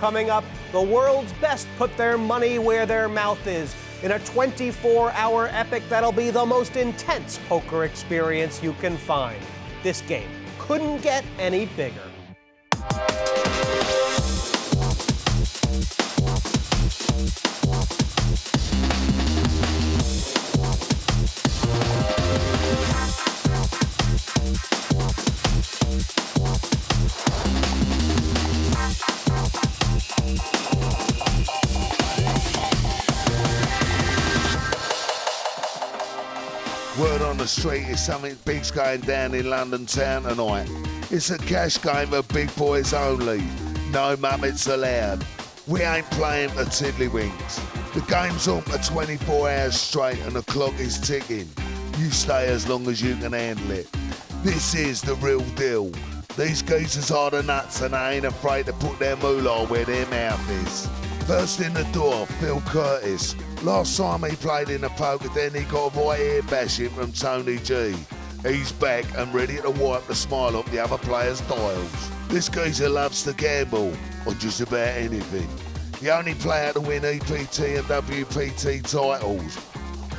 coming up, the world's best put their money where their mouth is in a 24-hour epic that'll be the most intense poker experience you can find. This game couldn't get any bigger. Word on the street is something big's going down in London town tonight. It's a cash game for big boys only. No muppets allowed. We ain't playing for tiddlywinks. The game's on for 24 hours straight and the clock is ticking. You stay as long as you can handle it. This is the real deal. These geezers are the nuts and they ain't afraid to put their moolah where their mouth is. First in the door, Phil Curtis. Last time he played in the poker den, he got a right ear bashing from Tony G. He's back and ready to wipe the smile off the other players' dials. This geezer loves to gamble on just about anything. The only player to win EPT and WPT titles.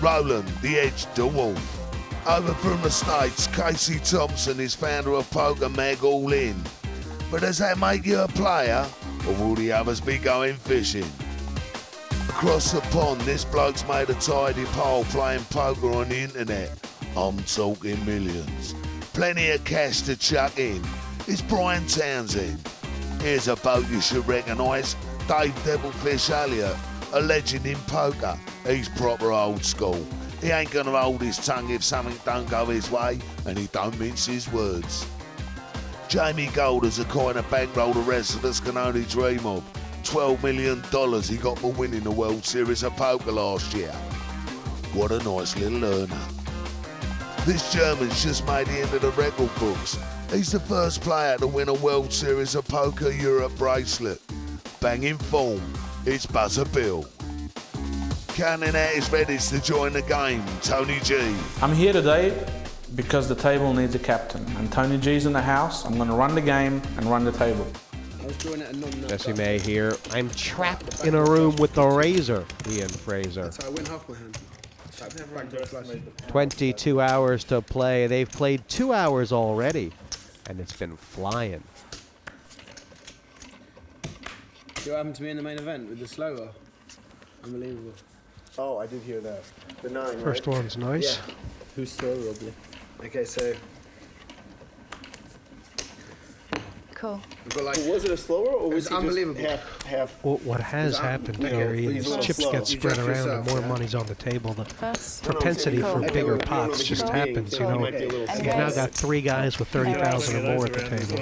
Roland, the Edge, the Wolfe. Over from the States, Kasey Thompson is founder of Poker Mag All In. But does that make you a player, or will the others be going fishing? Across the pond, this bloke's made a tidy pole playing poker on the internet. I'm talking millions. Plenty of cash to chuck in. It's Brian Townsend. Here's a boat you should recognise. Dave Develfish Ulliott, a legend in poker. He's proper old school. He ain't gonna hold his tongue if something don't go his way, and he don't mince his words. Jamie Golder's the kind of bankroll the rest of us can only dream of. $12 million he got for winning the World Series of Poker last year. What a nice little earner. This German's just made it into the record books. He's the first player to win a World Series of Poker Europe bracelet. Banging form, it's Buzzer Bihl. Counting out his readies to join the game, Tony G. I'm here today because the table needs a captain, and Tony G's in the house. I'm going to run the game and run the table. As you may hear, I'm trapped in a room with the razor, me and Frazer. That's how I win half my hand. 22 hours to play. They've played 2 hours already, and it's been flying. See what happened to me in the main event with the slower? Unbelievable. Oh, I did hear that. The 9, First right? one's nice. Yeah. Who's slower, Robbie? Okay, so cool. we've got like. Was it a slower or was It's it unbelievable. just half? Well, what has happened, Corey, is chips get spread around and more money's on the table. The propensity for bigger pots just happens, you know. You've now got 3 guys with 30,000 or more at the table.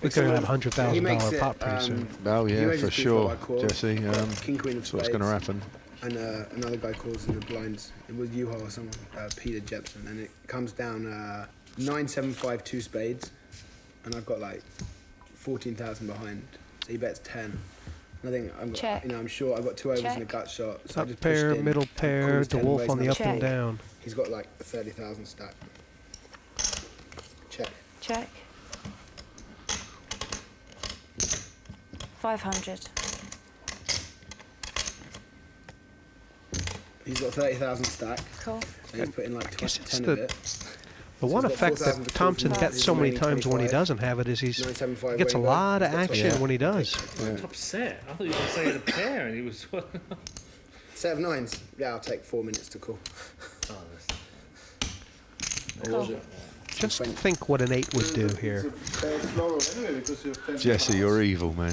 We could have $100,000 pot pretty soon. Oh yeah, for sure, Jesse. King Queen of That's what's going to happen. And another guy calls in the blinds. It was Juha or someone, Peter Jepson, and it comes down 9-7-5 2 spades, and I've got like 14,000 behind. So he bets 10. And I think I'm sure I've got 2 overs and a gut shot. So Up pair, middle pair, the Wolfe on the up and down. He's got like 30,000 stack. Check. Check. 500. He's got 30,000 stack. Cool. And he's put in like 10 the, of it. The one effect that Thompson gets so many times when he doesn't have it is he gets a lot of action when he does. Yeah. Top set. I thought you were going to say the pair, and he was. Set of 9s. Yeah, I'll take 4 minutes to call. Cool. Just think what an 8 would do here. Jesse, you're evil, man.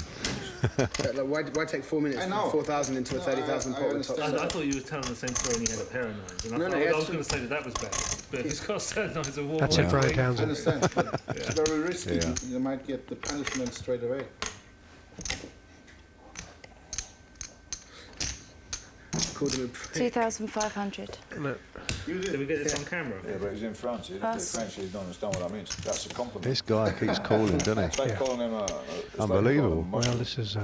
Why take 4 minutes from 4,000 into a 30,000 pot with top set? I thought you were telling the same story when he had a pair of 9s. And I was going to say that was bad. But if he's got a set of 9s, a war. That's it, Brian Townsend. I understand, but it's very risky. Yeah. You might get the punishment straight away. Called him 2,500. Did we get this on camera? Yeah, but he's in France. He didn't speak French. He don't understand what I mean. That's a compliment. This guy keeps calling, doesn't he? It's like calling him unbelievable. Well, this is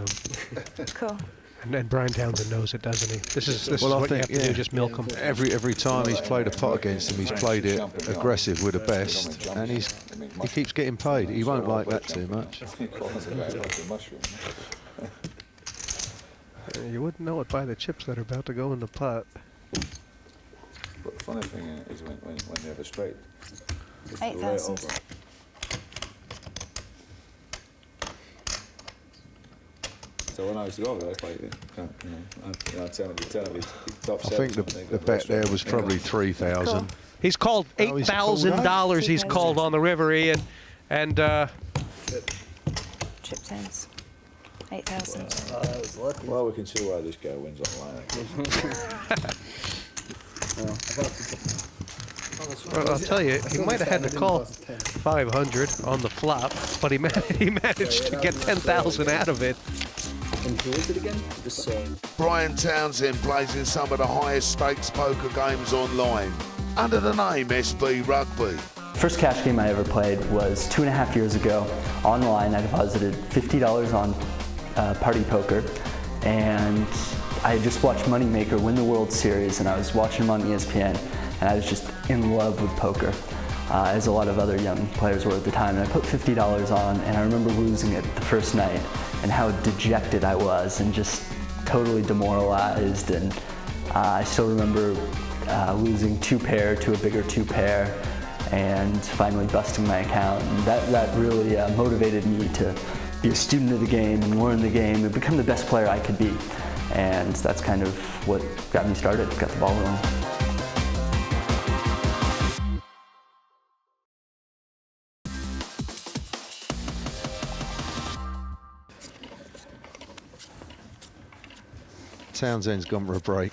cool. And Brian Townsend knows it, doesn't he? This is what you have to do, just milk him. Every time he's played a pot against him, he's played it aggressive with the best, and he keeps getting paid. He won't like that too much. You wouldn't know it by the chips that are about to go in the pot. But the funny thing is when you have a straight, it's 8,000. way over. So when I used to go over there, it's like, top I think the bet there was probably 3,000. He's called $8,000. He's called on the river, Ian, and Chip tens. 8,000. That was lucky. Well, we can see why this guy wins online. well, I'll tell you, he might have had to call 500 on the flop, but he managed to get 10,000 out of it. Brian Townsend plays in some of the highest stakes poker games online under the name SB Rugby. First cash game I ever played was 2.5 years ago. Online, I deposited $50 on party poker, and I had just watched Moneymaker win the World Series, and I was watching him on ESPN, and I was just in love with poker, as a lot of other young players were at the time. And I put $50 on, and I remember losing it the first night, and how dejected I was, and just totally demoralized. And I still remember losing 2-pair to a bigger 2-pair, and finally busting my account. And that really motivated me to be a student of the game and learn the game and become the best player I could be. And that's kind of what got me started, got the ball rolling. Townsend's gone for a break.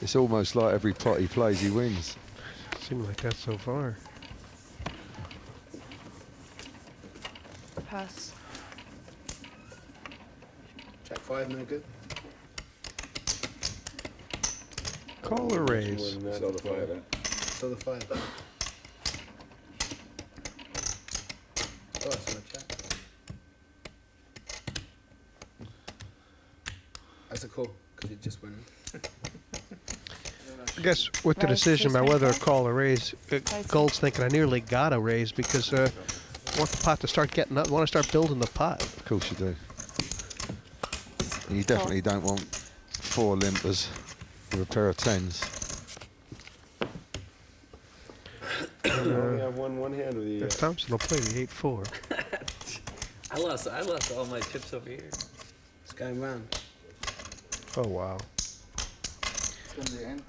It's almost like every pot he plays, he wins. Seems like that so far. Pass. Jack 5, no good. Call or raise? Still the 5, eh? Still the 5. Oh, it's on a check. That's a call, because it just went in. I guess with the decision about whether to call or raise, Gold's thinking I nearly got to raise because I want the pot to start getting up. I want to start building the pot. Of course you do. You definitely don't want 4 limpers with a pair of 10s. I only have one hand with you. Thompson will play the 8-4. I lost all my chips over here. It's going round. Oh, wow.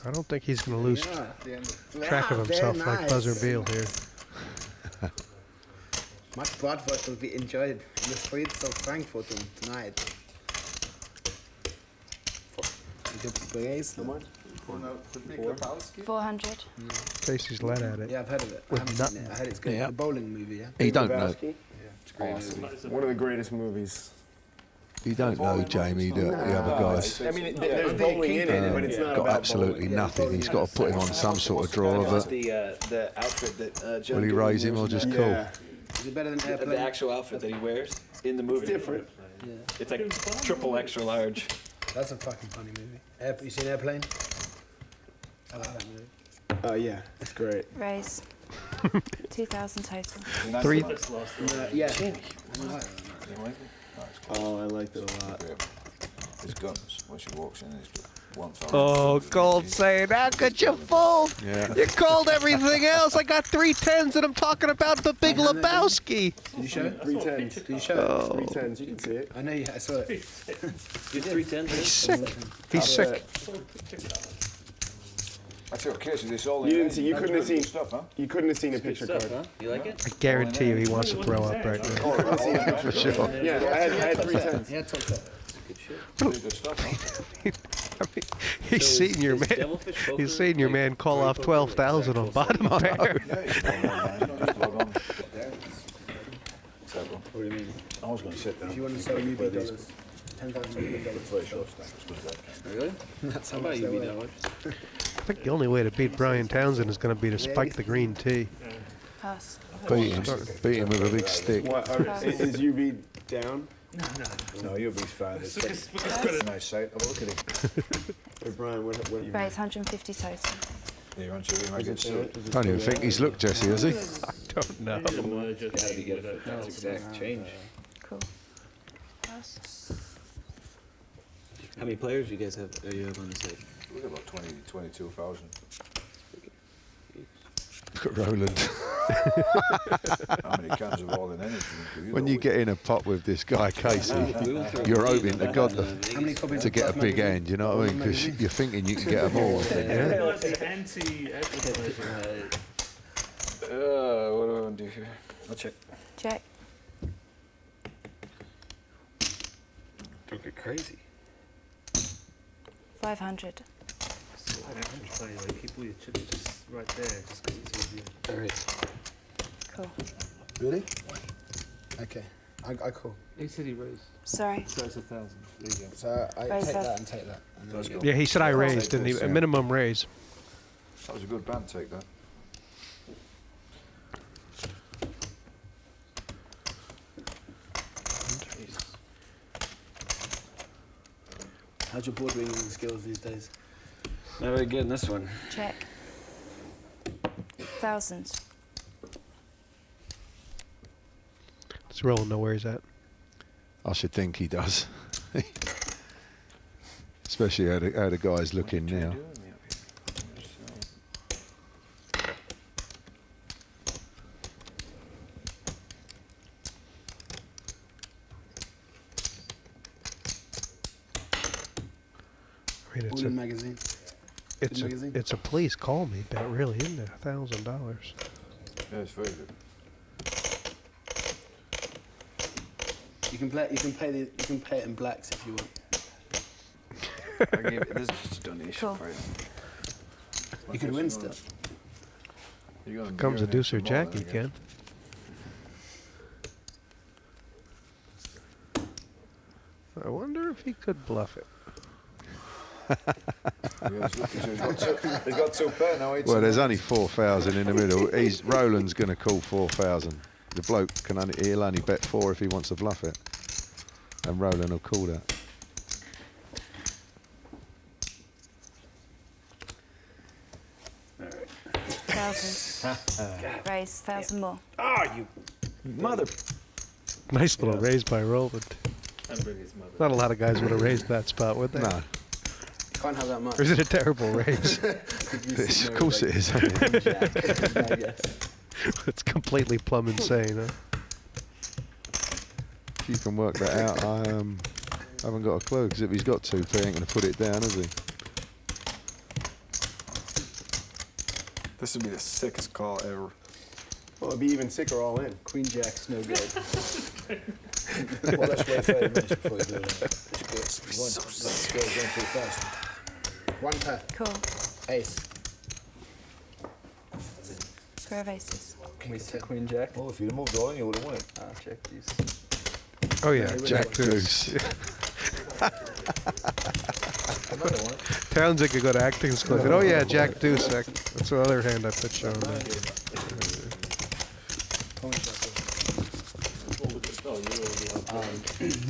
I don't think he's going to lose track of himself like Buzzer Bihl here. Much Bratwurst will be enjoyed in the streets of Frankfurt tonight. How much? 400. Kasey's led at it. Yeah, I've heard of it. I With haven't seen it. I heard it's good. Yeah. The bowling movie, yeah? You don't know. One of the greatest movies. You don't know, Jamie, the other guys. I mean, there's bowling in it, but it's not got about absolutely bowling. nothing. He's got to put him on some sort of draw of it. The outfit that Will he raise him or just call? Is it better than Airplane? the actual outfit that he wears in the movie. It's different. Yeah. It's like triple extra large. That's a fucking funny movie. You seen Airplane? I like that movie. Oh, yeah. It's great. Raise. 2,000 total. 3. Yeah. Oh, I liked it a lot. His guns, when she walks in, he's got one thumb. Oh, Gold saying, how could you fold? Yeah. You called everything else. I got 3 10s and I'm talking about the Big Lebowski. Did you show it? 3 10s. Did you show Oh. 3 10s. You can see it. it? I know I saw it. You 3 10s. He's sick. He's sick. That's your case. This all You didn't see. You that's couldn't have really seen. good stuff, huh? You couldn't have seen a picture Stuff, card. huh? You like it? I guarantee you he wants to throw up right now. For sure. Yeah, I had 3 10s. Yeah, top set. Really good stuff, huh? I mean, he's seen your man. He's seen your man call off 12,000 on bottom pair. What do you mean? I was going to sit down. If you want to sell UB dollars, $10,000. Really? That's How about UB dollars? I think the only way to beat Brian Townsend is going to be to spike the green tee. Pass. Beat him with a big stick. What, is UB down? No, you'll be fine. It's a nice sight. Have a look at it. Hey, Brian, what you Raise 150 total. Yeah, aren't you? You might get sued. I don't even think he's looked, Jesse, has he? I don't know. That's exact change. Cool. Pass. How many players do you guys have? You have on the side? We've got about 22,000. Look at Roland. How many cans of all in anything? When you get in a pot with this guy, Kasey, you're hoping to God to get a big end, you know what I mean? Because you're thinking you can get them all. Yeah. Like the anti-advertising. What do I want to do here? I'll check. Check. Don't get crazy. 500. I don't play, like, keep all your chips just right there, just because it's easier. There it is. Cool. Really? Okay. I call. He said he raised. Sorry. So it's 1,000. There you go. So I Raise take that. that and take that. And then Yeah, he said I raised, didn't he? A minimum raise. That was a good band, take that. How's your board reading skills these days? Not very good in this one. Check. 1,000. Does Roland know where he's at? I should think he does. Especially how the guy's looking now. I mean, Holdem magazine. It's a please call me bet, really, isn't it? $1,000. Yeah, it's very good. You can play. You can pay it in blacks if you want. I gave it, this is just a donation for you. You could win still. Comes a deuce or jack, you can. I wonder if he could bluff it. He's got two pair now. Well, there's only 4,000 in the middle. Roland's going to call 4,000. The bloke he'll only bet 4 if he wants to bluff it, and Roland will call that. $1,000. Raise 1,000 more. Ah, you mother. Nice little raise by Roland. Not a lot of guys would have raised that spot, would they? No. Can't have that much. Or is it a terrible raise? Of course it is. It's completely plumb insane, huh? If you can work that out, I haven't got a clue, because if he's got 2p, he ain't going to put it down, is he? This would be the sickest call ever. Well, it'd be even sicker all in. Queen jack's no good. Well, let's wait 30 minutes before you do that. Let's go pretty fast. One pair. Cool. Ace. Pair of aces. Can we see Queen Jack? Well, if you'd have moved all in, you would have won it. Ah, check these. Oh yeah, jack deuce. Townsend could go to acting school. Oh yeah, jack deuce. That's the other hand I put shown.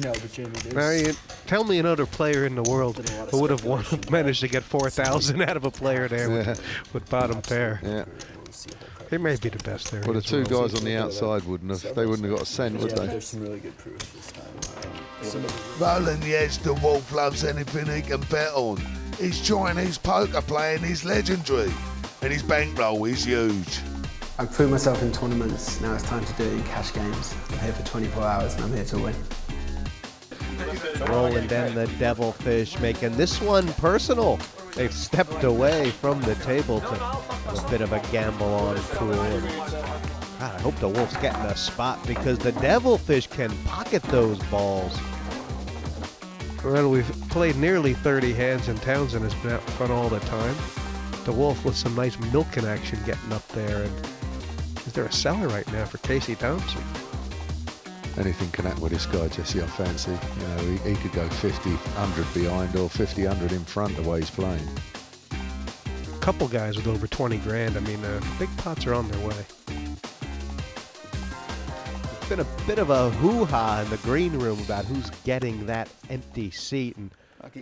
No, but Jamie, Marion, tell me another player in the world who would have managed to get 4,000 out of a player there with bottom pair. Yeah. He may be the best there. Well, the two guys on the outside wouldn't have. They wouldn't have got a cent, would they? There's some really good proof this time. Roland, yes, the Wolf loves anything he can bet on. His Chinese poker playing is legendary, and his bankroll is huge. I've proved myself in tournaments. Now it's time to do it in cash games. I'm here for 24 hours and I'm here to win. Roland and the Develfish making this one personal. They've stepped away from the table to have a bit of a gamble on pool. And, God, I hope the Wolf's getting a spot because the Develfish can pocket those balls. Well, we've played nearly 30 hands and Townsend has been out front all the time. The Wolf with some nice milking action getting up there. And is there a seller right now for Kasey Thompson? Anything can happen with this guy, Jesse, I fancy. You know, he could go 50, 100 behind or 50, 100 in front the way he's playing. A couple guys with over 20 grand. I mean, big pots are on their way. It's been a bit of a hoo-ha in the green room about who's getting that empty seat. And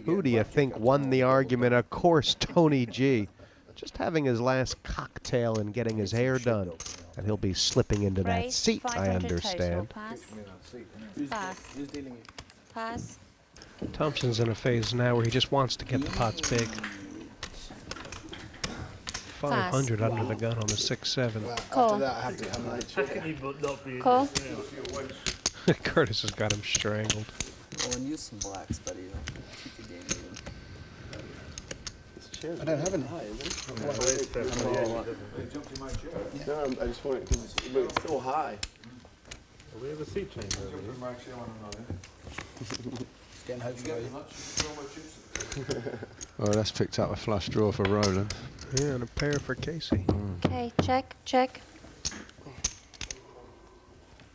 who do you think won the argument? Of course, Tony G. Just having his last cocktail and getting his hair done. And he'll be slipping into that seat, I understand. Pass. Who's dealing it? Pass. Thompson's in a phase now where he just wants to get the pots big. 500 under the gun on the 6-7. Well, Call. after that, I have to have my Call. Curtis has got him strangled. Roland, use some blacks, buddy. Keep the game moving. I don't have any. No, I just want it because it's so high. Do we have a seat change over here? Getting hopes for you. Oh, that's picked up a flush draw for Roland. Yeah, and a pair for Kasey. Okay, check, check.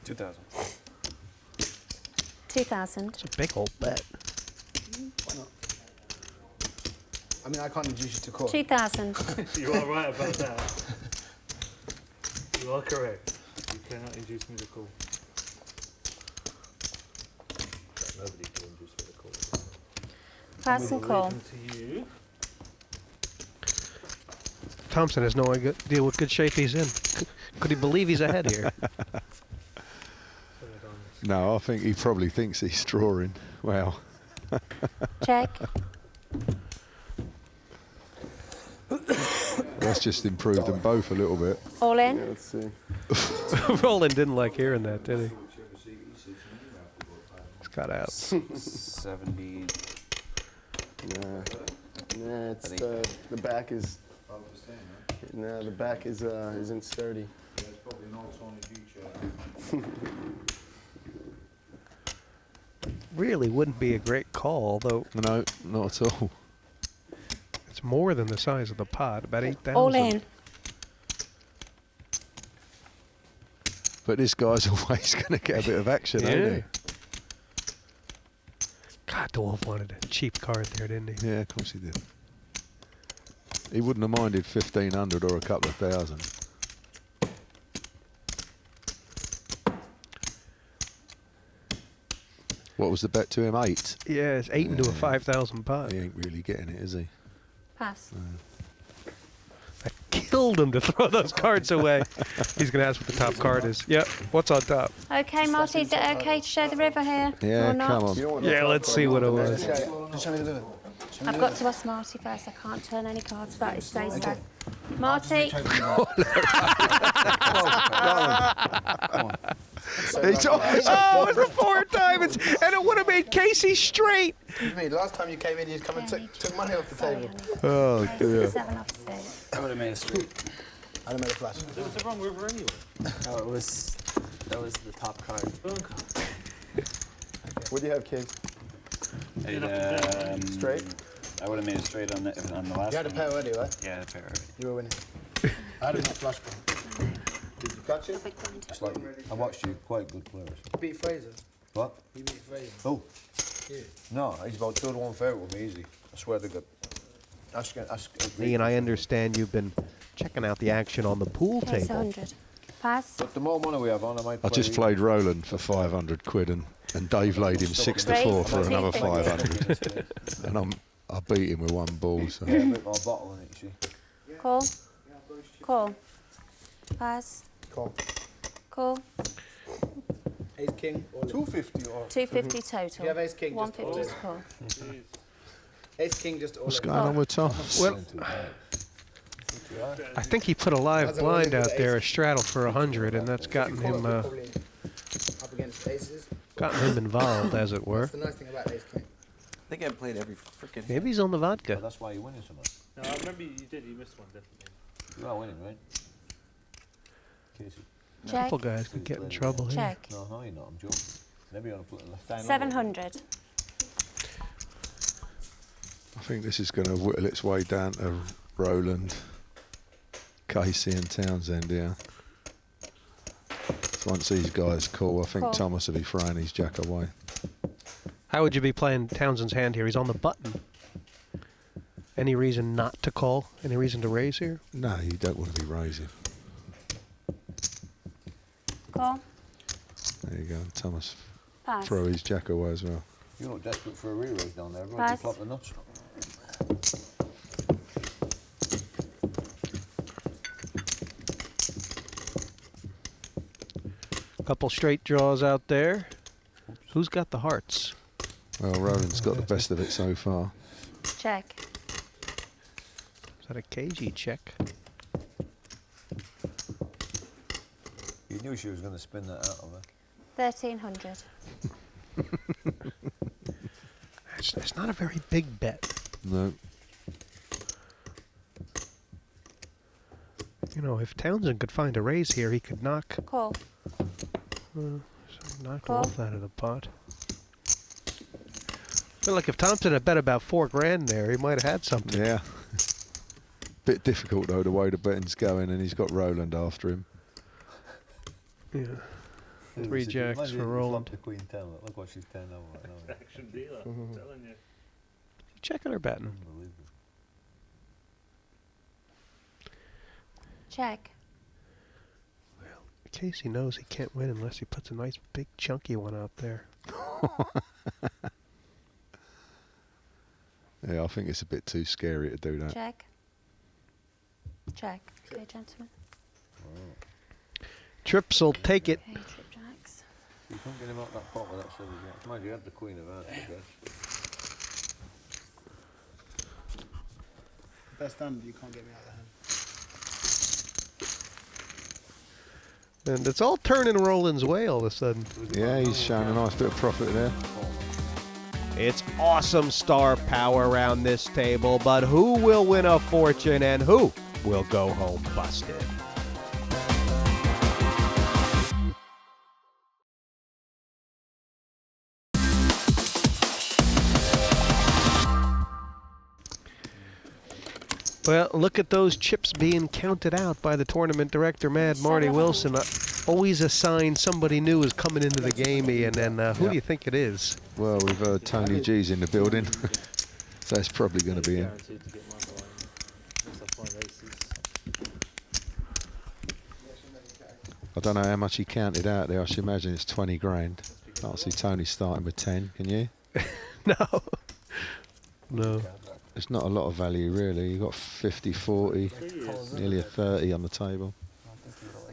2,000. 2,000. It's a big old bet. Why not? I mean, I can't induce you to call. 2,000. You are right about that. You are correct. You cannot induce me to call. Nobody can induce me to call. Pass and call. To you. Thompson has no idea what good shape he's in. Could he believe he's ahead here? No, I think he probably thinks he's drawing. Wow. Check. That's just improved them both a little bit. All in. Yeah, let's see. Roland didn't like hearing that, did he? He's got out. 70. Nah, it's the back is. Nah, the back isn't sturdy. Yeah, it's probably an old Tony G chair. Really wouldn't be a great call, though. No, not at all. It's more than the size of the pot, about 8,000. All in. But this guy's always going to get a bit of action, ain't he? God, the Wolf wanted a cheap card there, didn't he? Yeah, of course he did. He wouldn't have minded 1,500 or a couple of thousand. What was the bet to him? 8? Yeah, it's 8 into a 5,000 pot. He ain't really getting it, is he? Pass. I killed him to throw those cards away. He's going to ask what the top card is. Yep, what's on top? Okay, Marty, is it okay to show the river here? Yeah, or not? come on. Yeah, let's see what it was. Just show me the river. I've got to ask Marty first. I can't turn any cards without his say so. Marty. Oh, it's the 4 diamonds, and it would have made Kasey straight. Last time you came in, you come and took money off the table. Oh, dear. 7 off 6. I would have made a street. I'd have made a flash. There was the wrong river anyway. Oh, that was the top card. What do you have, King? Straight? I would have made a straight on the last You had a pair already, right? Yeah, I had a pair already. You were winning. I had a flash card. Did you catch it? It's like, I watched you, quite good players. You beat Frazer. What? You beat Frazer. Who? Yeah. No, he's about 2 to 1 favourite with me, easy. I swear to God. Ian, I understand you've been checking out the action on the pool Okay, table. 100. Pass. But the more money we have on, I might I just played Roland for 500 quid and Dave laid him 6 to 4 for another 500. And I beat him with 1 ball. So. Yeah, a bit more bottle in it, you see. Call. Call. Pass. Call. Call. Ace King. 250 or 250 total. If you have Ace King, just 150 to call. Ace King, just all What's in. going on with Thomas? Well, I think he put a live blind out there, a straddle for 100, and that's gotten him Up against aces. involved, as it were. That's the nice thing about Ace King. I think I played every freaking. Maybe he's on the vodka. Well, that's why you're winning so much. No, I remember you did. You missed one, definitely. You are winning, right? Kasey. A couple guys could get in trouble here. Check. No, you're not. I'm joking. Maybe you want to put it left down. 700. I think this is going to whittle its way down to Roland, Kasey and Townsend here. So once these guys call, I think Call. Thomas will be throwing his jack away. How would you be playing Townsend's hand here? He's on the button. Any reason not to call? Any reason to raise here? No, you don't want to be raising. Call. There you go. Thomas Pass. throw his jack away as well. You're not desperate for a re-raise down there, right? You Pass. plop the nuts. Couple straight draws out there. Who's got the hearts? Well, Roland's got the best of it so far. Check. Is that a KG check? You knew she was going to spin that out of her. 1,300. It's not a very big bet. No. You know, if Townsend could find a raise here, he could knock. Call. Knock Call. Wolfe out of the pot. Feel like if Thompson had bet about $4 grand there, he might have had something. Yeah. Bit difficult though, the way the betting's going, and he's got Roland after him. Yeah. 3 jacks for Roland. The Queen 10. Look what she's 10 over right now. Action dealer, I'm telling you. Checking or betting? Check. Kasey knows he can't win unless he puts a nice big chunky one out there. Yeah, I think it's a bit too scary to do that. Check. Check. Okay, gentlemen. Trips will take it. Okay, trip jacks. You can't get him out that pot with that silver jack. Mind you, had the Queen of Hearts, I guess. Best hand, you can't get me out of the hand. And it's all turning Roland's way all of a sudden. Yeah, he's showing a nice bit of profit there. It's awesome star power around this table, but who will win a fortune and who will go home busted? Well, look at those chips being counted out by the tournament director, Mad Marty Wilson. Always assign somebody new is coming into the game, and then who do you think it is? Well, we've heard Tony G's in the building, so it's probably going to be him. I don't know how much he counted out there. I should imagine it's 20 grand. Can't see Tony starting with 10, can you? No. No. It's not a lot of value, really. You've got 50, 40, nearly a 30 on the table.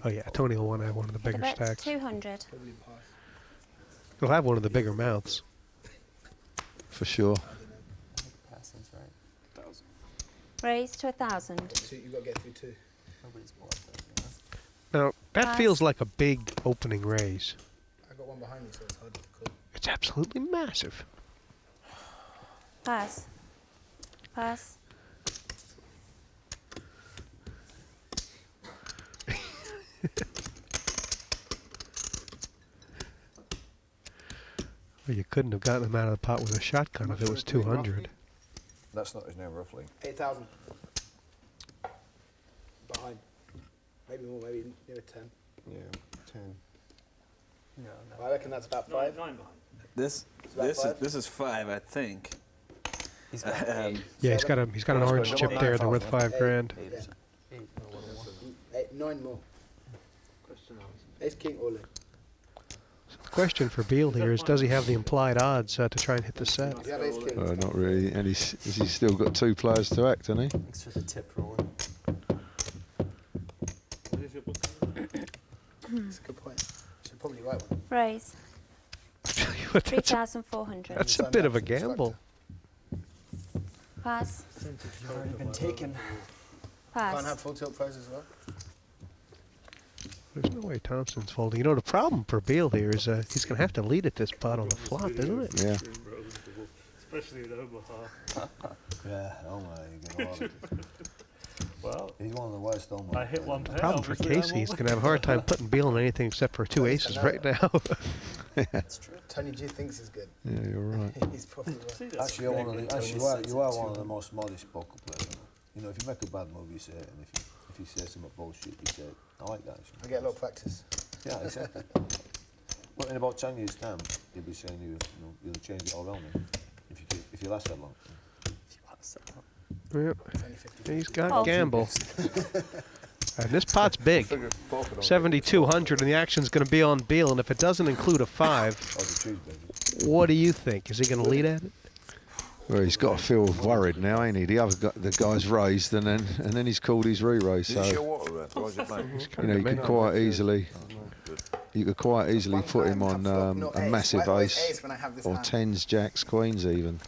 Oh, yeah, Tony will want to have one of the bigger The bet's stacks. 200. He'll have one of the bigger mounts. For sure. Passing's right. Raise to 1,000. You've got to get through 2. Nobody's bought that. Now, that Pass. feels like a big opening raise. I got one behind me, so it's hard to call. It's absolutely massive. Pass. Pass. Well, you couldn't have gotten him out of the pot with a shotgun if it was 200. That's not his name, roughly. 8,000. Behind. Maybe more, maybe near 10. Yeah, 10. No, I reckon that's about 5. 9 behind. This is 5, I think. He's got Yeah, he's got an orange chip there. They're worth 5 grand. 9 more. Ace King Ulliott. The question for Bihl here is, does he have the implied odds to try and hit the set? You have Ace King. Not really. And he's still got 2 players to act, hasn't he? Thanks for the tip, Roland. That's a good point. Should probably write one. Raise. That's 3,400. a bit of a gamble. Pass. Already been taken. Pass. Can't have full tilt prizes as well. There's no way Thompson's folding. You know, the problem for Bihl here is he's going to have to lead at this pot on the flop, isn't it? Yeah. Especially with Omaha. Yeah, Omaha, you're going to love it. Well, he's one of the worst Omaha. I hit one pair. The problem for Kasey, he's going to have a hard time putting Bihl in anything except for 2 aces right now. That's true. Tony G thinks he's good. Yeah, you're right. He's probably right. Actually, you are one of the most modest poker players. You know, if you make a bad move, you say it, and if you say some bullshit, you say it. I like that. Actually. I get a lot of practice. Yeah, exactly. Well, in about 10 years' time, you'll be saying you'll change it all around. If you last that long. Yep. He's got gamble. And this pot's big. 7,200, and the action's going to be on Bihl. And if it doesn't include a 5, what do you think? Is he going to lead at it? Well, he's got to feel worried now, ain't he? The guy's raised, and then he's called his re-raise. So Is your water red? Why is it made? you know, you can quite easily. you could quite easily put him on a massive ace or hand? tens, jacks, queens even.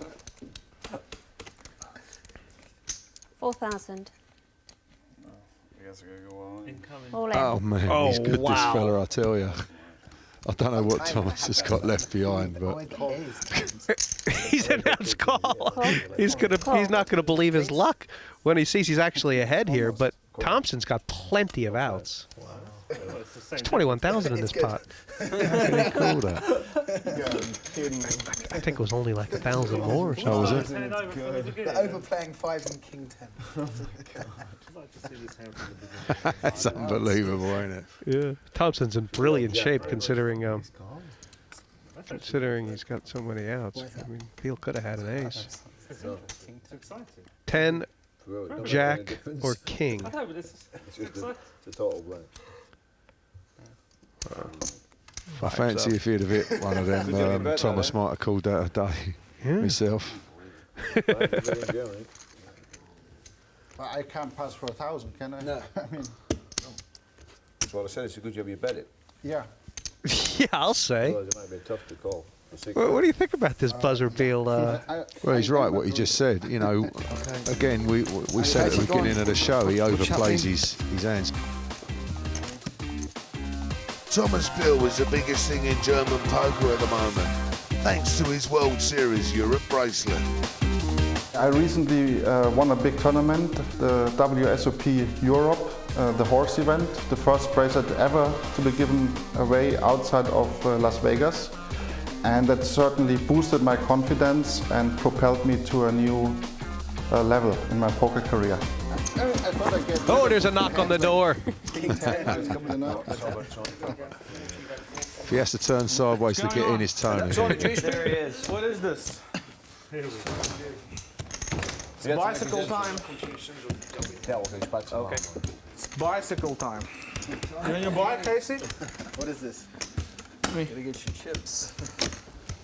4,000. I guess I gotta go All in. Oh man, he's good, this fella, I tell you. I don't know what Thomas has got left behind, but He's announced call. He's not gonna believe his luck when he sees he's actually ahead here. But Thompson's got plenty of outs. There's 21,000 in this pot. Pretty cool, that. I think it was only like 1,000 more or something. Oh, was it? They're overplaying fives and king 10. That's unbelievable, isn't it? Yeah, Thompson's in brilliant shape considering he's got so many outs. I mean, Bihl could have had an ace. 10, jack, or king. It's a total blank. I fancy if he'd have hit one of them, Thomas might have called that a day myself. But I can't pass for 1,000, can I? No. I mean, That's what I said. It's a good job you bet it. yeah. Yeah, I'll say. Otherwise it might be tough to call. Well, what do you think about this buzzer, Bihl? Well, he's right what he just said. You know, again, we said at the beginning of the show, he overplays his hands. Thomas Bihl is the biggest thing in German poker at the moment, thanks to his World Series Europe bracelet. I recently won a big tournament, the WSOP Europe, the horse event, the first bracelet ever to be given away outside of Las Vegas. And that certainly boosted my confidence and propelled me to a new level in my poker career. Oh, there's a knock on the door. If he has to turn sideways to get in his Tony. There he is. What is this? It's bicycle time. Okay. It's bicycle time. You on your bike, Kasey? What is this? Gotta get your chips.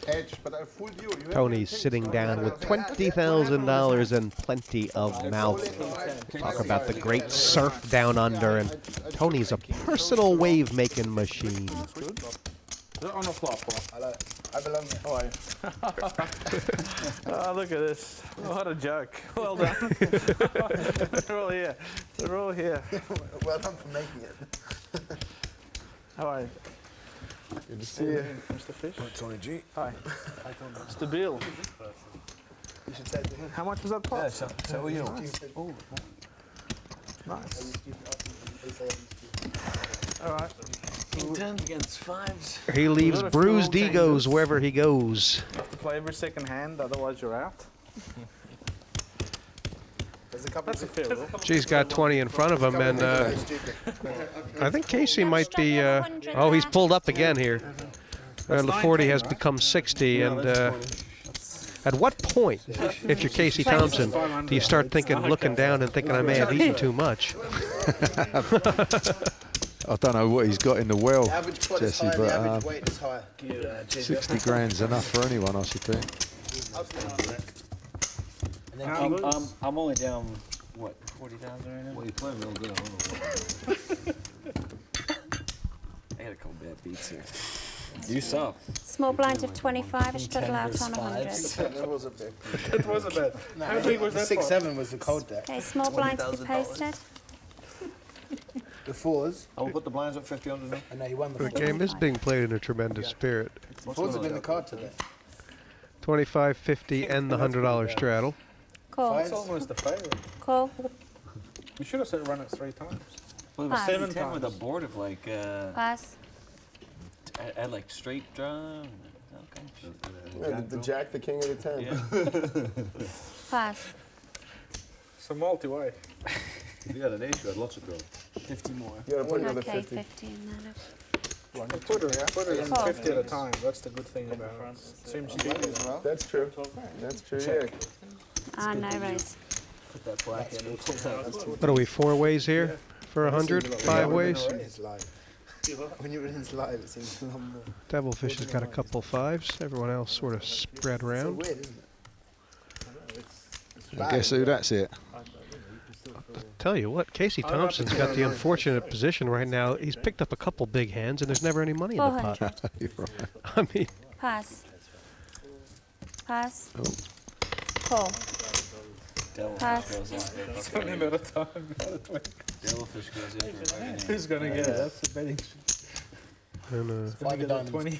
Edge, but I fooled you. Tony's sitting down with $20,000 and plenty of mouth. Talk about the great surf down under, and Tony's a personal wave-making machine. On the flop. Hello. I belong here. How are you? Oh, look at this. What a joke. Well done. They're all here. They're all here. Well done for making it. How are you? Good to see you. Mr. Fish. Tony G. Hi. Mr. Bihl. You should say to him. How much was that pot? Yeah, so you know. Oh, nice. All right. King 10 against fives. He leaves bruised egos wherever he goes. You have to play every second hand, otherwise you're out. That's a fair rule. She's got 20 in front of him, and I think Kasey might be. Oh, he's pulled up again here. LaForty has become 60, and at what point, if you're Kasey Thompson, do you start thinking, looking down, and thinking I may have eaten too much? I don't know what he's got in the well, Average pot is Jesse, higher, but the average weight is higher. 60 grand's enough for anyone, I should think. And then I'm only down, what, 40,000 right now? Well, you play real good. I got a couple bad beats here. You saw. Small blind of 25, a struggle out on 100. That was a big. That was a bet. How big was that? 6-7 was the cold deck. Okay, small blind to be posted. The fours. I will put the blinds up 50 under now. I know you won the The game is being played in a tremendous spirit. fours have been the card today. 25, 50, and the $100 straddle. Call. That's almost the favorite. Call. You should have said run it 3 times. Well, it was Pass. 7 10 with a board of like, Pass. I had like straight draw. Okay. The jack, the king, of the 10. Pass. It's a multi-way. If you had an ace, you had lots of draw. 50 more. You gotta put another Okay, 50. 50 in there. Put it in Call. 50 at a time. That's the good thing about it. Seems cheap as well. That's true. That's true, yeah. Ah, no raise. Put that black in. What are we, 4 ways here for 100? 5 ways? When you're in his live, it seems a lot more. Develfish has got a couple 5s. Everyone else sort of spread around. Weird, isn't it? And guess who that's it? Tell you what, Kasey Thompson's got the unfortunate position right now. He's picked up a couple big hands, and there's never any money in the pot. You're right. I mean, Pass. Pass. Call. Pass. It's only a matter of time. Develfish goes in for right. Who's gonna get it? That's the betting. and, Gonna get that 20.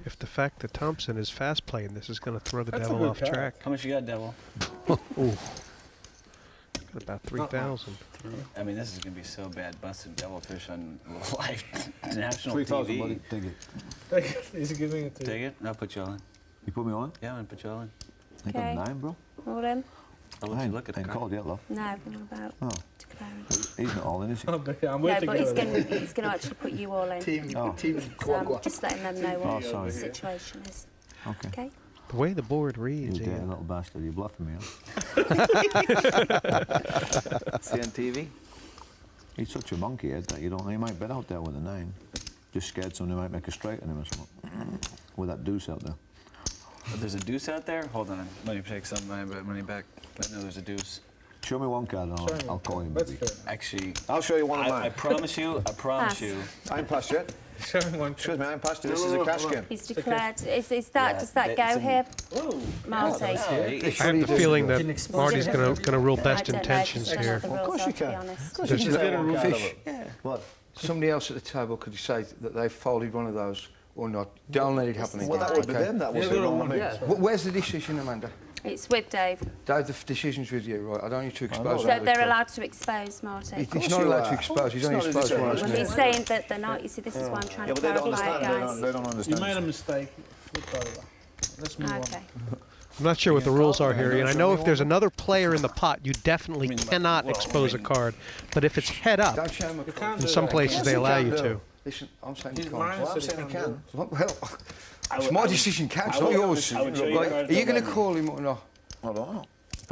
if the fact that Thompson is fast playing this is going to throw the devil off track. How much you got, Devil? Ooh. Got about 3,000. I mean, this is going to be so bad. Busting Develfish on live national 3,000, TV. buddy. Take it. He's giving it to you. Take it? I'll put you all in. You put me on? Yeah, I'm going to put you all in. I got 9, bro. Holdem. I'll let you look at the I ain't card. called yet, love. No, I'm about Oh. declaring. He's not all in, is he? I'm No, waiting but he's going to actually put you all in. Team So I'm Guoga. just letting them know what Oh, sorry. the situation is. Okay. Okay? The way the board reads, You dirty Ian. little bastard. You're bluffing me, huh? See on TV? He's such a monkey head that you don't know. He might bet out there with a 9. Just scared somebody might make a straight on him or something. With that deuce out there. Oh, there's a deuce out there? Hold on. Let me take some of my money back. I know there's a deuce. Show me one card and I'll call him. That's Maybe. fair. Actually, I'll show you one of mine. I promise you. I promise you. I ain't passed yet. Show me one. Excuse me, I ain't passed you. This is a cash game. He's declared. Is that, does that it's go a- here, Marty? I have the feeling that Marty's going to rule best intentions here. Of course you can. There's no- Fish. What? Somebody else at the table could say that they folded one of those or not. Don't let it happen again. Well, that would be them. That was Where's the decision, Amanda? It's with Dave. Dave, the decision's with you, right? I don't need to expose So they're allowed to expose Marty. He's not allowed to expose. He's only exposed once. Well, he's saying that they're not. You see, this is why I'm trying to clarify it, guys. They don't understand. You made a mistake. Flip over. Let's move Okay. I'm not sure what the rules are here, and I know if there's another player in the pot, you definitely cannot expose a card. But if it's head up, Don't show him a card. in some places they allow you to. Listen, I'm saying He's you mine, can't. so I'm he saying you can't can. Well, it's my decision, Caps, not yours. I would show you Right? cards Are you that going to let call him or not? I don't know.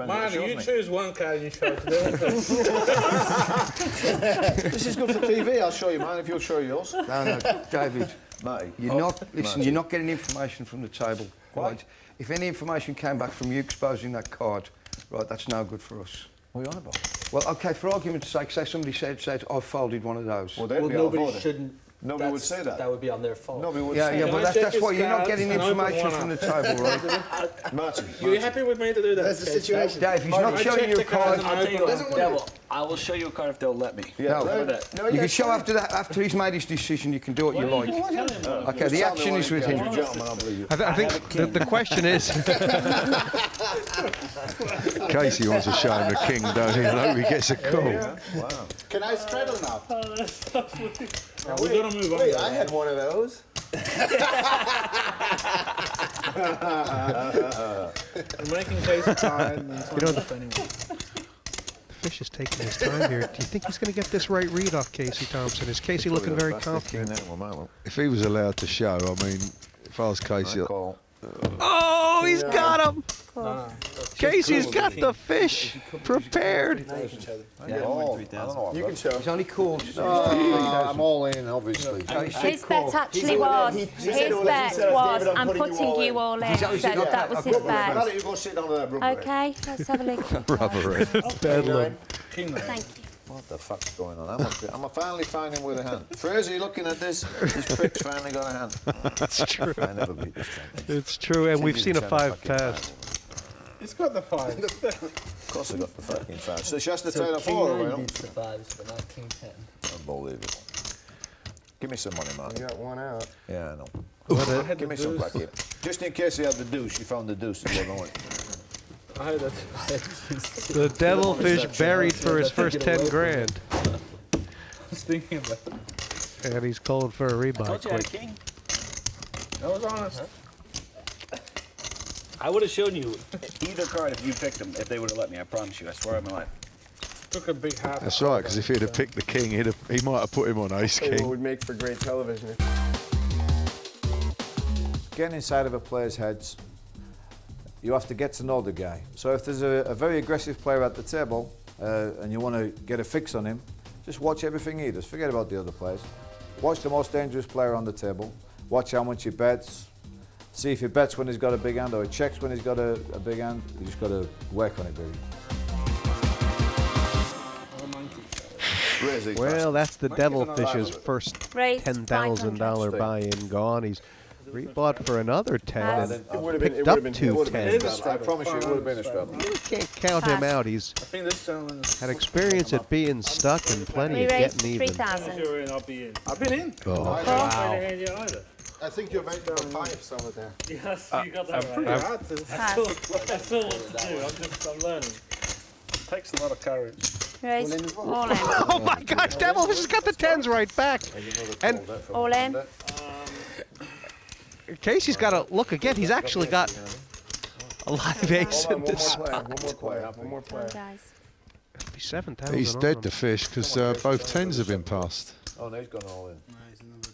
Marty, you choose one card and you show it to them. This is good for TV. I'll show you mine if you'll show yours. No, David. Matty. You're not. Listen, you're not getting information from the table, right? If any information came back from you exposing that card, right, that's no good for us. What are you on about? Well, okay, for argument's sake, say somebody said I folded one of those. Well, they'd be nobody outvoted. shouldn't. Nobody would say that. That would be on their fault. Nobody would Yeah, say yeah, that. but that's why you're not getting information from the table, right? Marty. You happy with me to do that? That's the situation. Dave, he's not showing you a card. I'll tell you what, Devil, I will show you a card if they'll let me. Yeah, No, you can show after that. After he's made his decision, you can do what you like. Okay, the action is with him. Gentlemen, I believe you. I think the question is, Kasey wants to show him the king, don't he? And hope he gets a call. Wow. Can I straddle now? Now we're going to move on. Wait, I had one of those. I'm making Kasey tired. And you know, the fish is taking his time here. Do you think he's going to get this right read off Kasey Thompson? Is Kasey looking very confident? If he was allowed to show, I mean, if I was Kasey... Oh, he's got him! Kasey's got the fish prepared. You can show. He's only called. I'm all in, obviously. His bet actually was. His bet was. I'm putting you all in. So that was his bet. You go sit down there, brother. Okay, let's have a look. Rubber Bedlam. Thank you. What the fuck's going on? I'm finally finding with a hand. Frazer, you looking at this? This prick's finally got a hand. That's true. I never beat this guy. It's true, and we've seen a 5 pass. It's got the 5. Of course I got the fucking 5. So she has to So turn a King 4 9 away, no? beats the 5s, but not King 10. Unbelievable. Give me some money, man. You got one out. Yeah, I know. had Give me the some deuce. back here. Just in case he had the deuce, you found the deuce as well, don't I heard that. The Develfish buried for his first 10 grand. I was thinking about it. And he's calling for a rebuy Told you I had a quick. king. That was honest. I would have shown you either card if you picked them, if they would have let me. I promise you. I swear on my life. Took a big hat. That's right, because if he'd have picked the king, he might have put him on ace It king. would make for great television. Getting inside of a player's heads, you have to get to know the guy. So if there's a very aggressive player at the table and you want to get a fix on him, just watch everything he does. Forget about the other players. Watch the most dangerous player on the table. Watch how much he bets. See if he bets when he's got a big hand or he checks when he's got a big hand. You just got to work on it, baby. Well, that's the Develfish's first Raise $10,000 buy-in gone. He's rebought for another 10 and picked been up 2 10s. I promise you, it would have been a struggle. You can't count him out. He's had experience at being stuck and plenty of getting even. 3,000. You're in, I'll be in. I've been in. Oh. I Wow. ain't in either. I think you're right there on 5 somewhere there. Yes, you got that right. pretty hard to I still what to do. I'm learning. It takes a lot of courage. Raise. All in. Oh my gosh, Develfish has got the 10s right back. And All in. Kasey's got to look again. He's actually got a live ace in this spot. One more player. Guys. 7,000. He's dead to fish because both 10s have been passed. Oh, no, he's gone all in.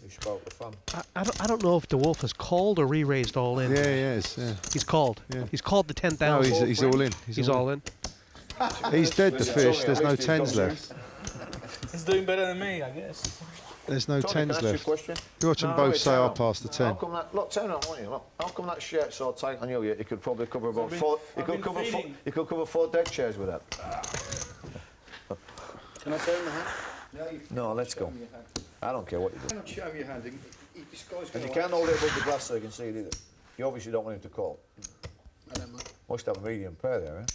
He spoke the fun. I don't know if the Wolfe has called or re-raised all in. Yeah, he is. Yeah. He's called. Yeah. He's called the 10,000. No, he's all in. He's all in. He's dead to fish. There's no 10s left. He's doing better than me, I guess. There's no Tony, 10s can I ask you a left. question? You watch them No, both it's say, I'll out. pass the 10. How come that, look, turn on, won't you? Look, how come that shirt so tight on you? You could probably cover about four. You could cover 4 deck chairs with that. Can I turn my hand? No, let's go. I don't care what you do. Don't show your hand. And you can't hold it above the glass so you can see it either. You obviously don't want him to call. I don't mind. Must have a medium pair there, eh?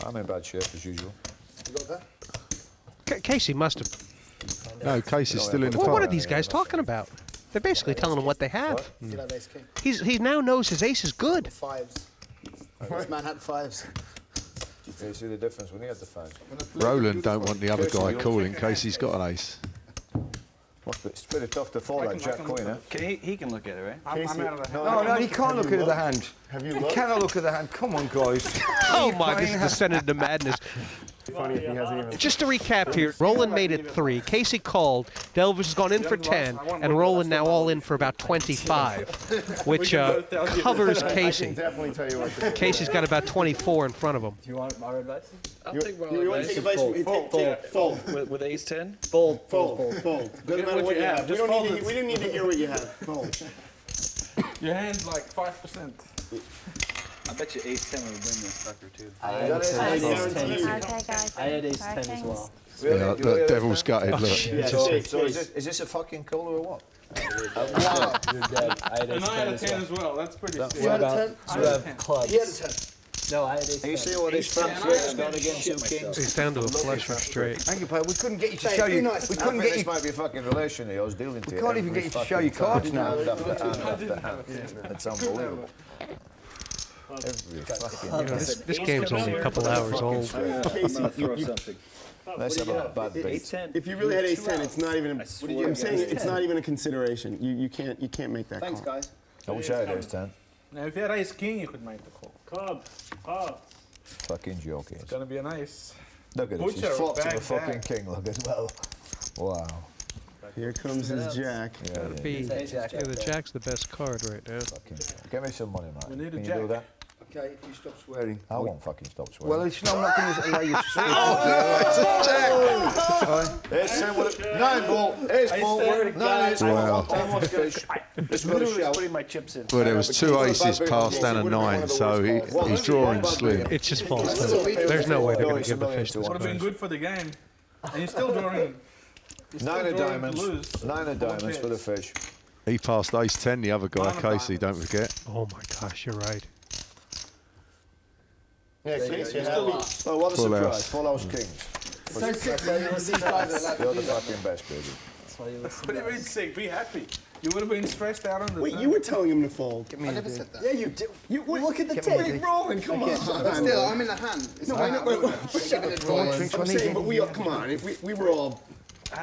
I'm in bad shape as usual. You got that? Kasey must have. No, Kasey's still in the Well, pot. what are these guys talking about? They're basically telling him what they have. You have ace king. He now knows his ace is good. 5s. This man had 5s. Yeah, you see the difference when he had the 5. Roland don't want the other guy calling in case he's got an ace. It's pretty tough to fold that jack coin, eh? He can look at it, right? I'm out of the hand. No, he can't look at the hand. Have you He looked? cannot look at the hand. Come on, guys. Oh my, this is descended into madness. Funny if he hasn't even. Just to recap here, Roland made it 3. Kasey called. Develfish has gone in for 10, and Roland now all in for about 25, which covers I can Kasey. definitely tell you what to do. Kasey's got about 24 in front of him. Do you want our advice? I'll take my You want to take advice from me? Fold. With ace 10? Fold. Doesn't matter what you have. We Just fold don't need to hear what you have. Fold. Your hand's like 5%. I bet you ace 10 would win this sucker too. I guarantee you. Okay, guys. I had ace 10 as well. Yeah, look, Devil's gutted, look. Yeah, So Chase. is this a fucking call or what? You're dead. I had ace And I 10 had a as 10 well. as well. That's pretty sick. You had a 10? You have clubs. He had a 10. No, I had ace 10. You see what this front flip's gone against 2 kings? He's down to a flush or straight. Thank you, pal. We couldn't get you to Hey, show be you. nice. We I couldn't think get this you. might Be a fucking relation here. I was dealing to we can't even get you to show your cards now. That's unbelievable. Every fucking. This game's only a couple hours old. Casey, Let's have a bad beat. if you really had ace 10, it's not even. I'm saying it's not even a consideration. You can't make that Thanks, call. guys. I wish I had ace 10. Now, if you had ace king, you could make the call. Clubs. Hearts. Fucking joking. It's gonna be a nice. Look at this. Butcher He's flopped to back the fucking back. king. Look as well. Wow. Here comes his jack. Yeah, The jack's the best card right now. Fucking. Give me some money, man. We need a Can you jack. do that? Okay, if you stop swearing. I won't fucking stop swearing. Well, it's not, I'm not going to allow you to speak. Ace 10 with a 9 ball. Ace ball. 9 ace. Wow. Let's go to show. Putting my chips in. Well, there was 2 aces passed and a 9, so he's drawing slim. It's just false. There's no way they're going to give the fish this Would have been price. good for the game. And you're still drawing. 9 of diamonds. 9 of diamonds for the fish. He passed ace 10, the other guy, Kasey, don't forget. Oh my gosh, you're right. Yeah, Casey. Oh, what a Full surprise. house. Full house kings. So sick, man. These guys are allowed to You're do the that. fucking best, baby. What do you mean sick? Be happy. You would have been stressed out on the Wait, you were telling him to fold. I never said that. Yeah, you did. Look at the Wait, Roland, come on. Still, I'm in the hand. It's No, not I know. out. Wait, Give it a draw. I'm saying, but we all, come on. If we were all.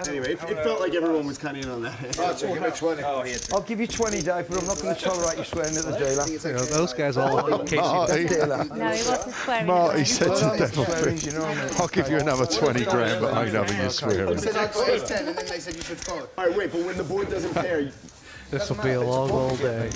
Anyway, it felt like everyone was kind of in on that. Give me 20. I'll give you 20, Dave, but I'm not going to tolerate you swearing at the dealer. You know, those guys all want Kasey. Marty, No, he wasn't swearing. Marty said to Swearing, Develfish, you know what I mean? I'll give you another 20 grand, but I ain't having you swearing. I said I got ace 10 and then they said you should fold. All right, wait, but when the board doesn't pair, This will be a long old day.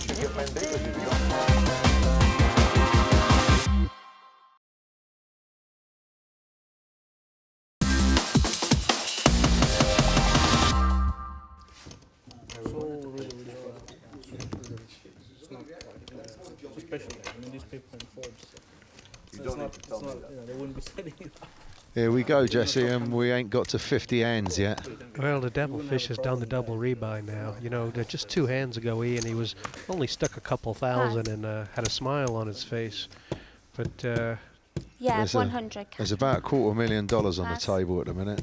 special game. I mean, these people can afford. You don't need to tell me that. You know, they wouldn't be setting it up. Here we go, Jesse, and we ain't got to 50 hands yet. Well, the Develfish has done the double rebuy now. You know, just 2 hands ago, Ian, he was only stuck a couple thousand and had a smile on his face. But yeah, there's 100. There's about $250,000 on the table at the minute.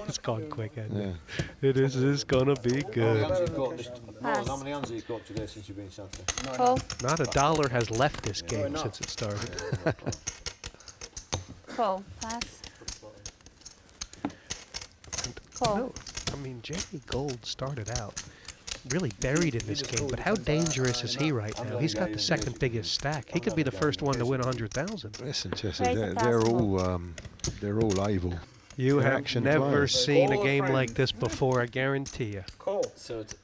It's gone quick, hasn't it? It is gonna be good. How many hands have you got today since you've been sat there? Cool. Not $1 has left this game since it started. Cool. Pass. Cool. No, I mean, Jamie Gold started out really buried in this game, but how dangerous is he right now? He's got the second biggest stack. He could be the first one to win 100,000. Listen, Jesse, they're all able. You have Reaction never players. seen a game like this before, I guarantee you. Cool. So it's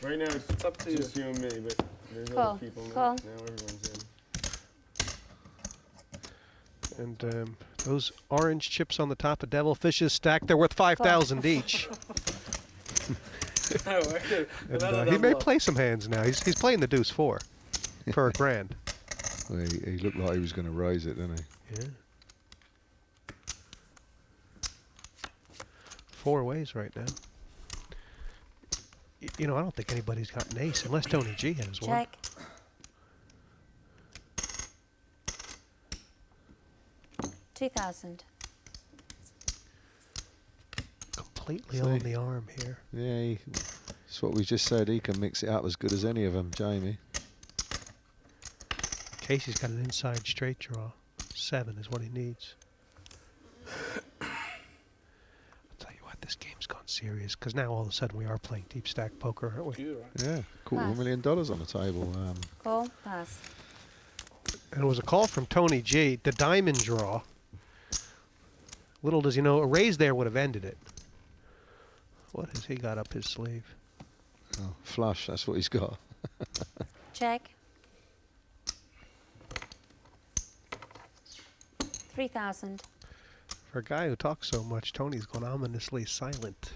Right now it's up to just you and me, but there's Cool. other people now. Cool. Now everyone's in. And those orange chips on the top of Develfish's stack, they're worth 5,000 each. And, he may play some hands now. He's playing the deuce 4 for $1,000. Well, he looked like he was going to raise it, didn't he? Yeah. 4 ways right now. You know, I don't think anybody's got an ace unless Tony G has one. Check. $2,000. Completely on the arm here. Yeah, that's what we just said. He can mix it up as good as any of them, Jamie. Kasey's got an inside straight draw. 7 is what he needs. I'll tell you what, this game's gone serious because now all of a sudden we are playing deep stack poker, aren't we? Yeah, $250,000 on the table. Cool. Pass. And it was a call from Tony G. The diamond draw. Little does he know, a raise there would have ended it. What has he got up his sleeve? Oh, flush, that's what he's got. Check. 3,000. For a guy who talks so much, Tony's gone ominously silent.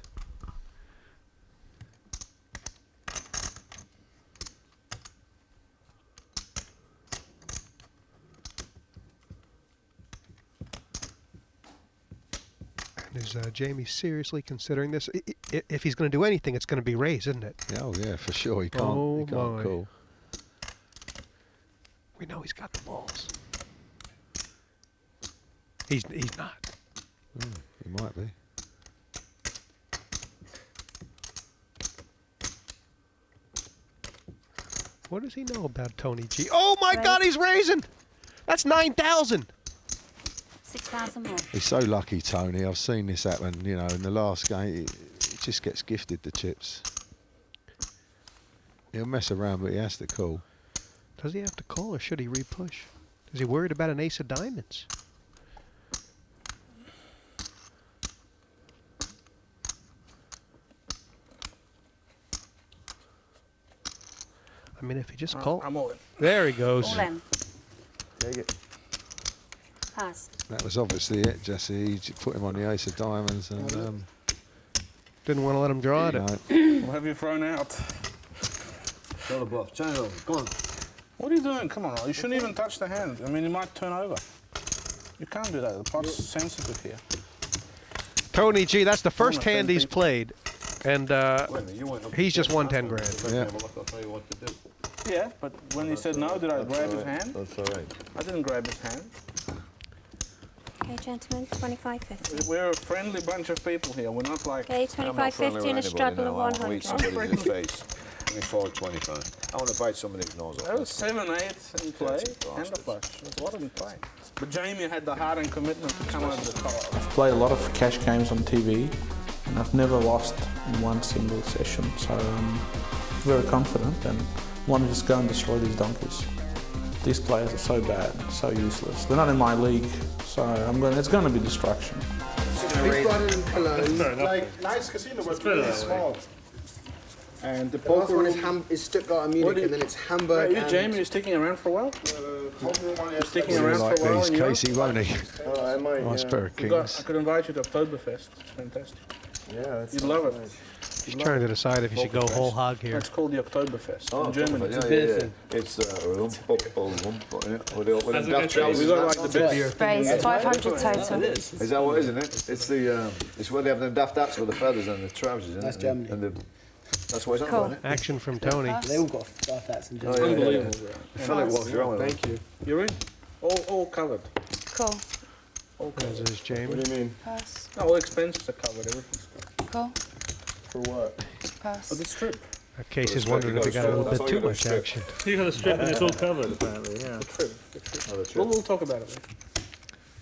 Is Jamie seriously considering this? If he's going to do anything, it's going to be raise, isn't it? Oh yeah, for sure. He can't. Oh he can't my. call. We know he's got the balls. He's not. He might be. What does he know about Tony G? Oh my God, he's raising! That's 9,000. 6,000 more. He's so lucky, Tony. I've seen this happen. You know, in the last game, he just gets gifted the chips. He'll mess around, but he has to call. Does he have to call, or should he re-push? Is he worried about an ace of diamonds? I mean, if he just calls. I'm all in. There he goes. All in. Take it. Pass. That was obviously it, Jesse. He put him on the ace of diamonds and didn't want to let him draw it. What have you thrown out? Show the bluff. Turn it over. Go on. What are you doing? Come on, you shouldn't even touch the hand. I mean, you might turn over. You can't do that. The pot's sensitive here. Tony G, that's the first hand he's played, and he's just won 10 grand. Yeah. I'll tell you what to do. Yeah, but when he said no, did I grab his hand? That's all right. I didn't grab his hand. Okay, gentlemen, 25.50. We're a friendly bunch of people here. We're not like... Okay, 25.50 and a struggle of 100. I want to eat somebody in the face. Give me 4.25. I want to bite somebody's nose off. That was 7-8 in play and a flush. There's a lot in play. But Jamie had the heart and commitment to come over the top. I've played a lot of cash games on TV, and I've never lost in one single session, so I'm very confident and want to just go and destroy these donkeys. These players are so bad, so useless. They're not in my league, so it's going to be destruction. Big Brother in Cologne. Like, nice casino, but really small. And the The last poker one room, is Stuttgart and Munich, and then it's Hamburg. Hey, you, Jamie, you're sticking around for a while? You're sticking around Like for a while these, in Europe? Kasey, won't he? I might, Nice pair of I kings. could invite you to Oktoberfest. It's fantastic. Yeah, You'd love it. He's trying to decide if he should go whole hog here. It's called the Oktoberfest in Germany. Yeah, it's It's with them daft trousers. We got like the best. Raise 500 total. Is that what, isn't it? It's the it's where they have them daft hats with the feathers and the trousers, isn't That's it? Germany. And that's what it's Cool. on, isn't it? Action from Tony. They all got daft hats in Oh, Germany. Unbelievable. I feel like walking around with them. Thank you. You're in. All covered. Cool. All This covered. is James. What do you mean? Pass. No, all expenses are covered. Everything's covered. Cool. For what? Pass. For the strip. Casey's wondering if he got a little bit too much action. You got a strip and it's all covered, apparently, yeah. The trip. We'll talk about it.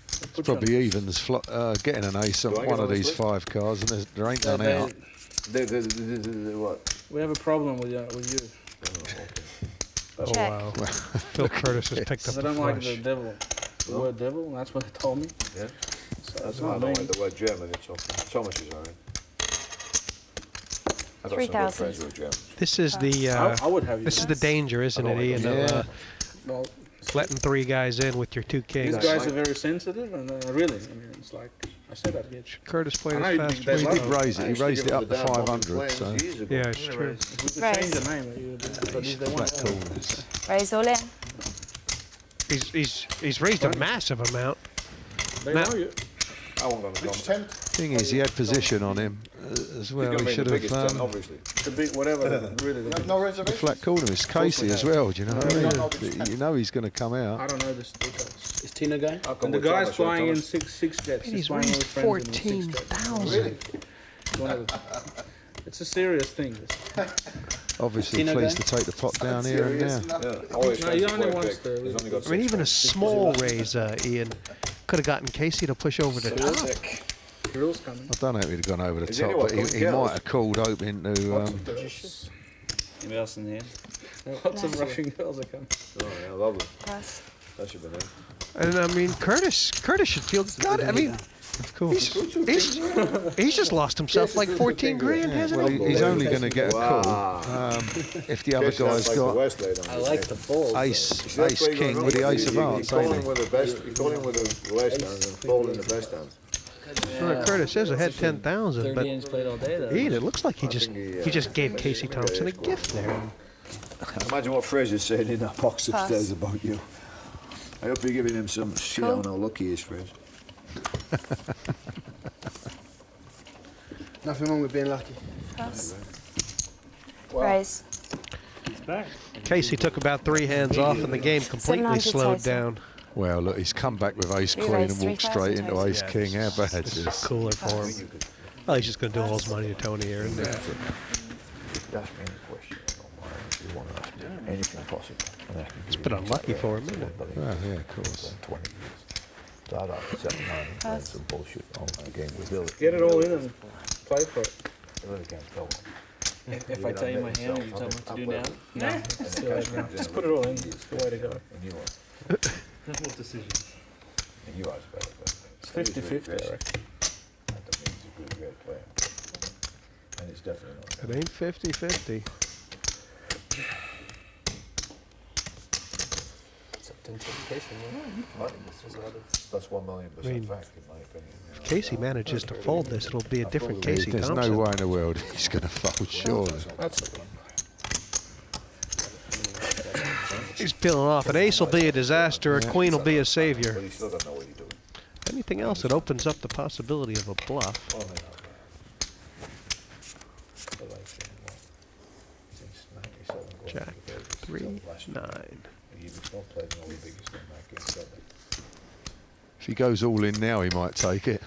It's probably evens getting an ace on one of these 5 cards, and there ain't none out. What? We have a problem with you. Oh, wow. Phil Curtis has picked up I the don't like flush. the devil. The word devil, and that's what they told me. Yeah. So That's not why I don't me. like the word German. It's so much is alright. I got some good 3,000. friends who are German. This is the I would have you. this is the danger, isn't it, Ian? of, Well, letting 3 guys in with your 2 kings. these guys are very sensitive, and really, I mean, it's like I said that again. Curtis played I know his you fast think they break. love He did raise it. He raised it up to 500. So Yeah, it's true. If we could change the name, but they flat want coolness. Raise all in. He's raised a massive amount. They Now- know you. I won't go to the tent. Thing is, he had position on him as well. He should have. Obviously. The big whatever, really. You have no The reservation? flat coolness is Kasey as well. Do you know what I mean? You know he's going to come I out. don't know this details. Is Tina going? And the guy's flying in six jets. And he's flying raised with friends in 6 jets. 14,000. It's a serious thing. Obviously pleased to take the pot down here and now. No, he only wants the. I mean, even a small raise, Ian, could have gotten Kasey to push over the top. Girls coming. I don't know if he'd have gone over the Is top, anyone but got he girls? might have called hoping to. Anybody else in here? Lots of Russian girls are coming. Oh, yeah, lovely. Pass. That should be there. And I mean, Curtis should feel good. I mean, of course, he's just lost himself like 14 grand, hasn't Well, he? he's only going to get a call if the other guy's got I like the balls. ace king with the ace of hearts, You call ain't him he? with the best. You call him with the worst hand and fold in the best hand. Well, Curtis is ahead 10,000, 30 but games played all day, though. Ian, it looks like he just gave Kasey Thompson a gift there. Imagine what Fraser's saying in that box Pass. upstairs about you. I hope you're giving him some shit on how lucky he is, Fraser. Nothing wrong with being lucky. Pass. Raise. He's back. Kasey took about 3 hands off, and the game completely 700 slowed total. down. Well, look, he's come back with ace He queen raised and walked 3,000 straight into total. ace king. How bad is this? Cooler for him. Well, he's just going to do all his money to Tony here. And Ask me any question. I don't mind. If you want to ask me anything possible. it's been unlucky for him, isn't it? Well, yeah, of course. 20 years. Start out at 7, 9, and Pass. some bullshit on the game with Bihl. Get it all in and play for it. You really can't go on. If I tell you my hand, will you tell me what to do now? No. Just put it all in. It's the way to go. And you are. What decisions? And you are better. It's 50-50, I reckon. That means he's a good great player. And it's definitely not. It ain't 50-50. It's intensification, That's 1,000,000% I mean, fact, in my opinion. If Kasey manages to fold this, it'll be a different Kasey There's Thompson. no way in the world he's going to fold, surely. That's the one. He's peeling off. An ace will be a disaster. A queen will be a savior. But he still doesn't know what he's doing. Anything else, it opens up the possibility of a bluff. Oh, no. Jack 3, 9. If he goes all in now, he might take it.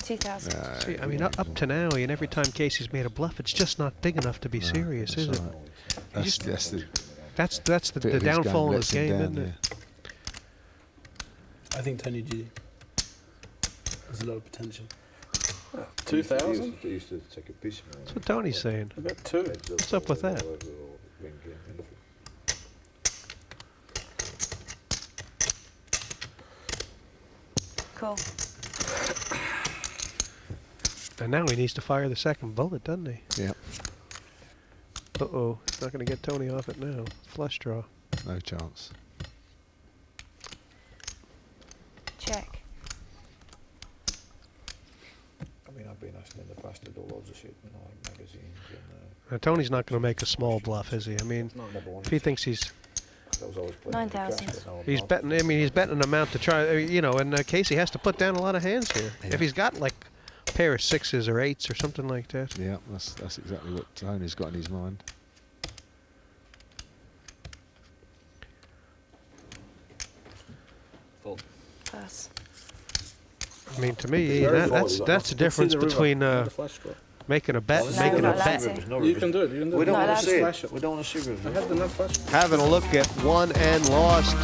2,000. See, I mean, up to now, and every time Kasey's made a bluff, it's just not big enough to be serious, is it? That's the That's the bit of his game downfall in lets this him game, down, isn't it? I think Tony G. There's a lot of potential. 2,000? He used to take a piece of me. That's what Tony's saying. I bet 2. What's up with that? Cool. And now he needs to fire the second bullet, doesn't he? Yeah. Uh-oh. He's not going to get Tony off it now. Flush draw. No chance. Check. Tony's not going to make a small bluff, is he? I mean, if he thinks he's 9,000. he's betting. I mean, he's betting an amount to try. You know, and Kasey has to put down a lot of hands here. Yeah. If he's got like a pair of 6s or 8s or something like that. Yeah, that's exactly what Tony's got in his mind. Pass. I mean, to me, that's the difference between making a bet and making a bet. You can do it. You can do it. We don't want to see flash it. We don't want to see it. I had the nut flash. Having a look at won and lost.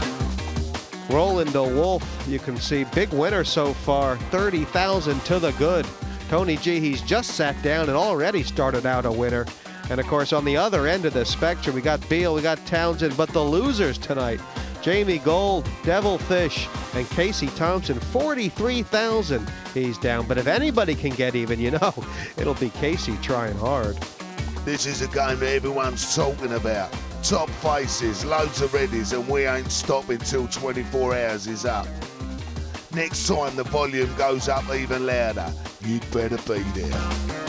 Roland to Wolfe, you can see big winner so far, 30,000 to the good. Tony G, he's just sat down and already started out a winner. And of course, on the other end of the spectrum, we got Bihl, we got Townsend, but the losers tonight, Jamie Gold, Develfish, and Kasey Thompson, 43,000 he's down. But if anybody can get even, you know, it'll be Kasey trying hard. This is a game that everyone's talking about. Top faces, loads of readies, and we ain't stopping till 24 hours is up. Next time the volume goes up even louder, you'd better be there.